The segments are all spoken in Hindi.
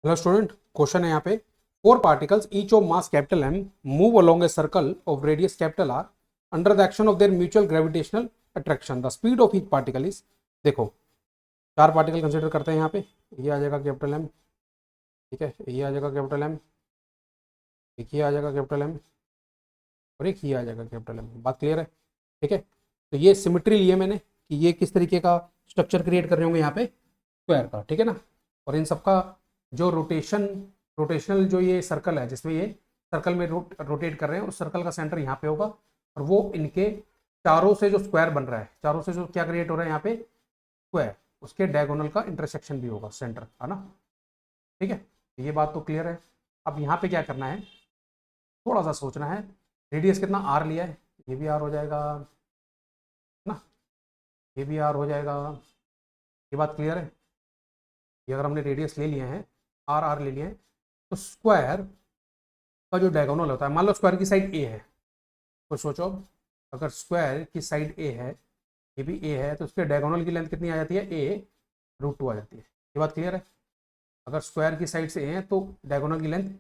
हेलो स्टूडेंट, क्वेश्चन है यहाँ पे। Four particles each of mass capital M move along a circle of radius capital R under the action of their mutual gravitational attraction. The speed of each particle is, देखो चार पार्टिकल कंसिडर करते हैं यहाँ पे। ये आ जाएगा कैपिटल एम, ठीक है, ये आ जाएगा कैपिटल एम, एक ये आ जाएगा कैपिटल एम और एक ये आ जाएगा कैपिटल एम। बात क्लियर है? ठीक है, तो ये सिमेट्री लिए मैंने कि ये किस तरीके का स्ट्रक्चर क्रिएट कर रहे होंगे यहाँ पे, स्क्वायर का, ठीक है ना। और इन सबका जो रोटेशनल जो ये सर्कल है जिसमें ये सर्कल में रोटेट कर रहे हैं, उस सर्कल का सेंटर यहाँ पे होगा और वो इनके चारों से जो स्क्वायर बन रहा है, चारों से जो क्या क्रिएट हो रहा है यहाँ पे, स्क्वायर, उसके डायगोनल का इंटरसेक्शन भी होगा, सेंटर है ना। ठीक है, ये बात तो क्लियर है। अब यहाँ पे क्या करना है, थोड़ा सा सोचना है। रेडियस कितना आर लिया है, ये भी आर हो जाएगा ना, ये भी आर हो जाएगा। ये बात क्लियर है। ये अगर हमने रेडियस ले लिया है, आर आर ले लिया है, तो स्क्वायर का जो डायगोनल होता है, मान लो स्क्वायर की साइड ए है, तो सोचो अब, अगर स्क्वायर की साइड ए है, ये भी ए है, तो उसके डायगोनल की लेंथ कितनी आ जाती है, a√2 आ जाती है। ये बात क्लियर है। अगर स्क्वायर की साइड से ए है तो डायगोनल की लेंथ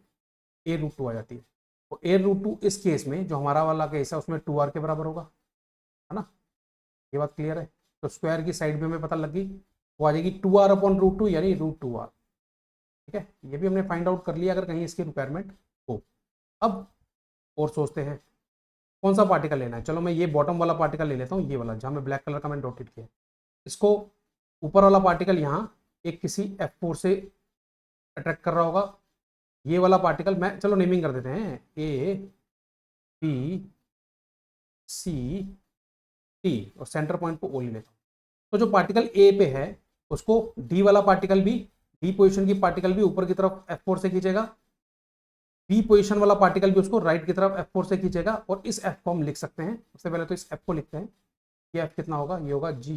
a√2 आ जाती है। तो a√2 इस केस में जो हमारा वाला केस है उसमें 2r के बराबर होगा, है ना। ये बात क्लियर है। तो स्क्वायर की साइड भी हमें पता लग गई, वो आ जाएगी 2r/√2 यानी √2r। ठीक है, ये भी हमने फाइंड आउट कर लिया अगर कहीं इसकी रिक्वायरमेंट हो। अब और सोचते हैं कौन सा पार्टिकल लेना है। चलो मैं ये बॉटम वाला पार्टिकल ले लेता हूँ, ये वाला जहाँ में ब्लैक कलर का मैंने रोटेट किया। इसको ऊपर वाला पार्टिकल यहाँ एक किसी F4 से अट्रैक्ट कर रहा होगा। ये वाला पार्टिकल मैं, चलो नेमिंग कर देते हैं, A B C T और सेंटर पॉइंट को O ले लेता हूँ। तो जो पार्टिकल ए पे है उसको डी वाला पार्टिकल भी, डी पोजीशन की पार्टिकल भी ऊपर की तरफ F4 से खींचेगा, बी पोजीशन वाला पार्टिकल भी उसको राइट की तरफ F4 से खींचेगा। और इस F को हम लिख सकते हैं, सबसे पहले तो इस F को लिखते हैं। ये F कितना होगा, ये होगा G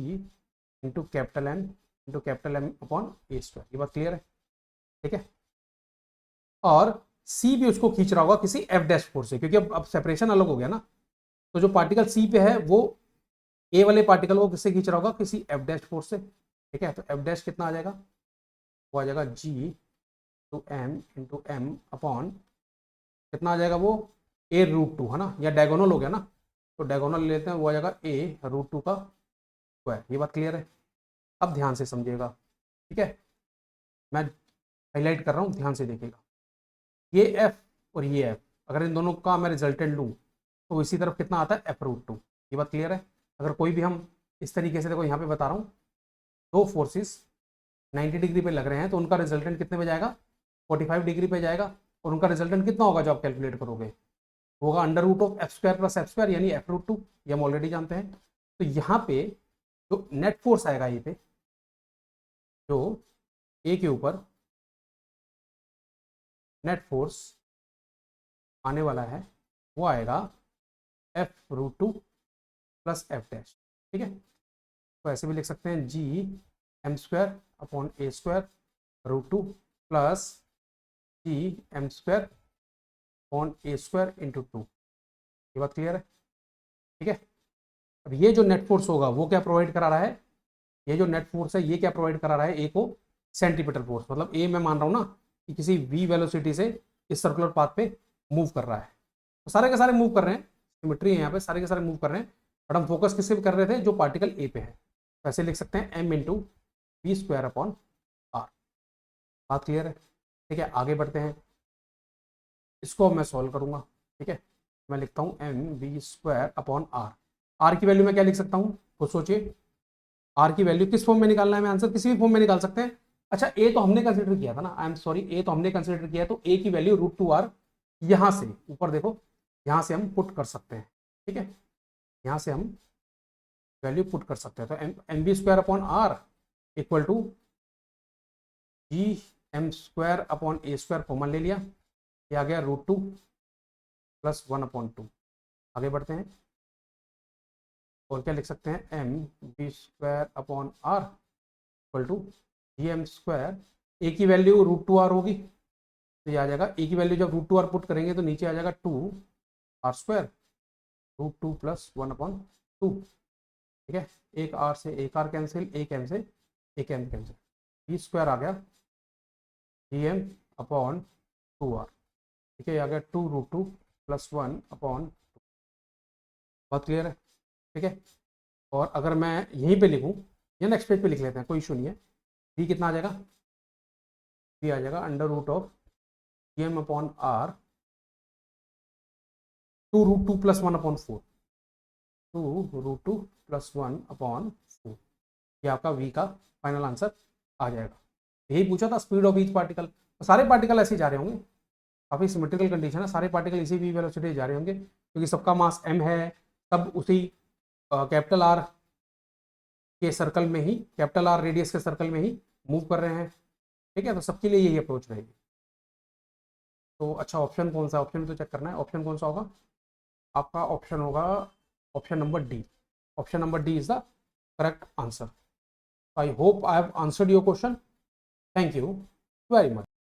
into capital M upon A²। ये बात क्लियर है, ठीक है। और C भी उसको खींच रहा होगा किसी F'4 से, क्योंकि अब सेपरेशन अलग हो गया ना। तो जो पार्टिकल C पे है वो ए वाले पार्टिकल को किससे खींच रहा होगा, किसी F'4 से। ठीक है, तो F' कितना आ जाएगा, वो आ जाएगा G/M अपॉन कितना आ जाएगा, वो a√2 है ना, या डायगोनल हो गया ना, तो डायगोनल लेते हैं, वो आ जाएगा a√2 का स्क्वायर। ये बात क्लियर है। अब ध्यान से समझिएगा, ठीक है, मैं हाईलाइट कर रहा हूँ, ध्यान से देखिएगा। ये f और ये f, अगर इन दोनों का मैं रिजल्टेंट लूँ तो इसी तरफ कितना आता है, f√2। ये बात क्लियर है। अगर कोई भी हम इस तरीके से, देखो यहाँ पे बता रहा हूँ, दो फोर्सेस 90 डिग्री पे लग रहे हैं तो उनका रिजल्टेंट कितने पे जाएगा, 45 डिग्री पे जाएगा। और उनका रिजल्टेंट कितना होगा जो आप कैलकुलेट करोगे, होगा √f² + f², यानी f√2। ये हम ऑलरेडी जानते हैं। तो यहाँ पे जो नेट फोर्स आएगा, ये पे जो ए के ऊपर नेट फोर्स आने वाला है वो आएगा f√2 + f'। ठीक है, तो ऐसे भी लिख सकते हैं Gm²/a² √2 + Gm²/a² × 2। ये बात क्लियर है, ठीक है। अब ये जो नेट फोर्स होगा वो क्या प्रोवाइड करा रहा है, ये जो नेट फोर्स है ये क्या प्रोवाइड करा रहा है, ए को सेंटीमीटर फोर्स। मतलब ए मैं मान रहा हूँ ना कि किसी v वेलोसिटी से इस सर्कुलर पाथ पे मूव कर रहा है, तो सारे के सारे मूव कर रहे हैं, सिमेट्री है यहाँ पे, सारे के सारे मूव कर रहे हैं। बट हम फोकस किससे कर रहे थे, जो पार्टिकल ए पे है। तो ऐसे लिख सकते हैं m × v²/r। बात क्लियर है, ठीक है। आगे बढ़ते हैं, इसको मैं सॉल्व करूंगा। ठीक है, मैं लिखता हूँ mv²/r। आर की वैल्यू मैं क्या लिख सकता हूँ, तो सोचिए आर की वैल्यू किस फॉर्म में निकालना है, मैं आंसर किसी भी फॉर्म में निकाल सकते हैं। अच्छा, ए तो हमने कंसीडर किया था ना, आई एम सॉरी, ए तो हमने कंसीडर किया, तो ए की वैल्यू √2r यहां से ऊपर देखो, यहां से हम पुट कर सकते हैं। ठीक है, यहां से हम वैल्यू पुट कर सकते हैं। तो mv²/r equal to Gm²/a² common ले लिया, ये आ गया √2 + 1/2। आगे बढ़ते हैं, और क्या लिख सकते हैं, mv²/r इक्वल टू Gm², ए की वैल्यू √2r होगी, तो ये आ जाएगा, ए की वैल्यू जब √2r पुट करेंगे तो नीचे आ जाएगा 2r² √2 + 1/2। ठीक है, एक r से एक r कैंसिल, एक m से एक m कैंसिल, v² आ गया जी एम अपॉन 2r, ठीक है, ये आ गया 2√2 + 1 अपॉन, बहुत क्लियर है, ठीक है। और अगर मैं यहीं पे लिखूँ या नेक्स्ट पेज पे लिख लेते हैं, कोई इशू नहीं है। डी कितना आ जाएगा, डी आ जाएगा √of G M upon R 2√2 + 1 upon 4, 2√2 + 1 upon 4, ये आपका वी का फाइनल आंसर आ जाएगा। यही पूछा था स्पीड ऑफ ईच पार्टिकल, तो सारे पार्टिकल ऐसे ही जा रहे होंगे, काफ़ी सिमेट्रिकल कंडीशन है, सारे पार्टिकल इसी वी वेलोसिटी जा रहे होंगे क्योंकि सबका मास m है, सब उसी कैपिटल आर के सर्कल में ही, कैपिटल आर रेडियस के सर्कल में ही मूव कर रहे हैं, ठीक है। तो सबके लिए यही अप्रोच रहेगी। तो अच्छा, ऑप्शन कौन सा, ऑप्शन तो चेक करना है, ऑप्शन कौन सा होगा आपका, ऑप्शन होगा option number D. Option number D is the correct answer. I hope I have answered your question. Thank you very much.